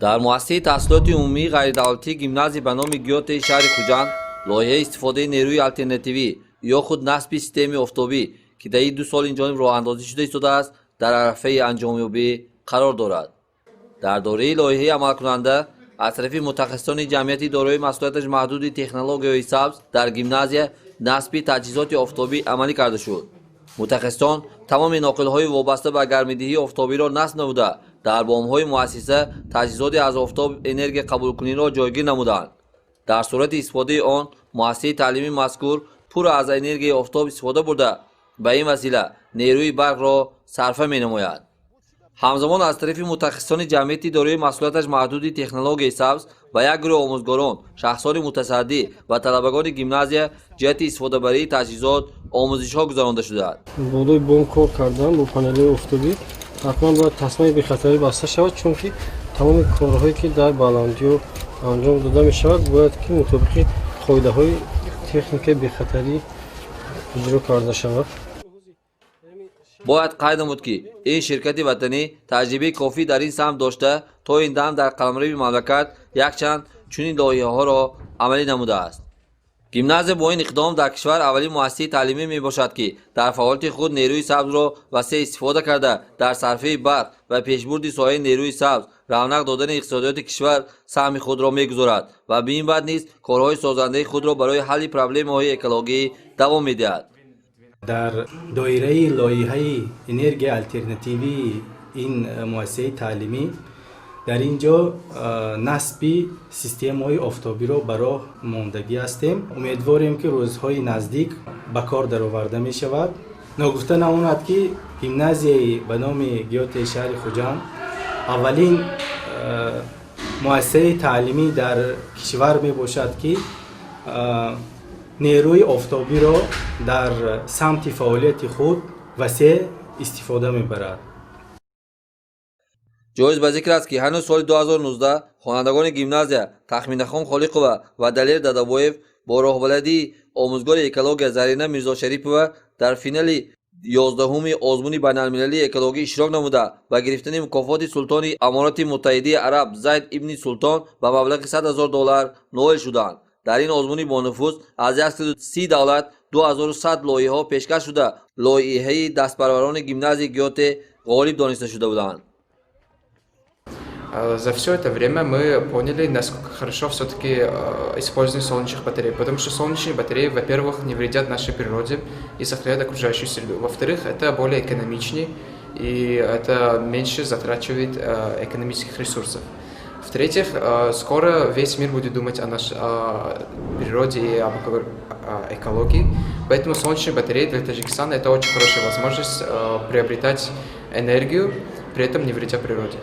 дар муассисаи таҳсилоти умумии ғайридавлатӣ гимназия ба номи Гёте шаҳри Хуҷанд лоиҳаи истифодаи нерӯи алтернативӣ ё худ насби системаи офтобӣ, ки дар ин 2 сол инҷониб роҳандозӣ шуда истодааст, дар арафаи анҷомёбӣ қарор дорад. дар дораи лоиҳаи амалкунанда аз тарафи мутахассисони ҷамъияти дорои масъулияташ маҳдуди технологияҳои сабз дар гимназия насби таҷҳизоти офтобӣ амалӣ карда шуд. мутахассисон тамоми ноқилҳои вобаста ба гармидиҳии офтобиро насб намуда, дар бомҳои муассиса таҷҳизоти аз офтоб энергия қабулкуниро ҷойгир намуданд. дар сурати истифодаи он муассисаи таълимии мазкур пур аз энергияи офтоб истифода бурда, ба ин васила нерӯи барқро сарфа менамояд. ҳамзамон аз тарафи мутахассисони ҷамъияти дорои масъулияташ маҳдуди технологияи сабз ба як гурӯҳ омӯзгорон, шахсони мутасаддӣ ва талабагони гимназия ҷиҳати истифодабарии таҷҳизот омӯзишҳо гузаронда шудааст. болои бом кор кардан бо панелҳои офтобӣ ҳатман бояд тасмаи бехатарӣ баста шавад, чунки тамоми корҳое ки дар баландиё анҷом дода мешавад бояд ки мутобиқи қоидаҳои техникаи бехатарӣ иҷро карда шавад. бояд қайд намуд, ки ин ширкати ватанӣ таҷрибаи кофӣ дар ин самт дошта, то ин дам дар қаламрави мамлакат якчанд чунин лоиҳаҳоро амалӣ намудааст. гимназия бо ин иқдом дар кишвар аввалин муассисаи таълимӣ мебошад, ки дар фаъолияти худ нерӯи сабзро васеъ истифода карда дар сарфаи барқ ва пешбурди соҳаи нерӯи сабз равнақ додани иқтисодиёти кишвар саҳми худро мегузорад ва ба ин баъд низ корҳои созандаи худро барои ҳалли проблемаҳои экологӣ давом медиҳад. дар доираи лоиҳаи энергияи алтернативии ин муассисаи таълимӣ дар ин ҷо насби системаҳои офтобиро ба роҳ мондагӣ ҳастем. умедворем ки рӯзҳои наздик ба кор дароварда мешавад. ногуфта намонад ки гимназияи ба номи Гёте шаҳри Хуҷанд аввалин муассисаи таълимӣ дар кишвар мебошад, ки нерӯи офтобиро дар самти фаъолияти худ васеъ истифода мебарад. ҷоиз ба зикр аст, ки ҳанӯз соли 2019 хонандагони гимназия Тахминахон Холиқова ва Далер Дадабоев бо роҳбаладии омӯзгори экология Зарина Мирзошарипова дар финали 11-уми озмуни байналмилалии экологӣ иштирок намуда ба гирифтани мукофоти Султони Аморати Муттаҳидаи Араб Зайд ибни Султон ба маблағи $100,000 ноил шуданд. дар ин озмуни бонуфуз аз 130 давлат 2100 лоиҳаҳо пешкаш шуда, лоиҳаи дастпарварони гимназии Гёте ғолиб дониста шуда буданд. За все это время мы поняли, насколько хорошо все-таки использование солнечных батарей, потому что солнечные батареи, во-первых, не вредят нашей природе и сохраняют окружающую среду. Во-вторых, это более экономичнее и это меньше затрачивает экономических ресурсов. В-третьих, скоро весь мир будет думать о нашей природе и об экологии, поэтому солнечные батареи для Таджикистана это очень хорошая возможность приобретать энергию, при этом не вредя природе.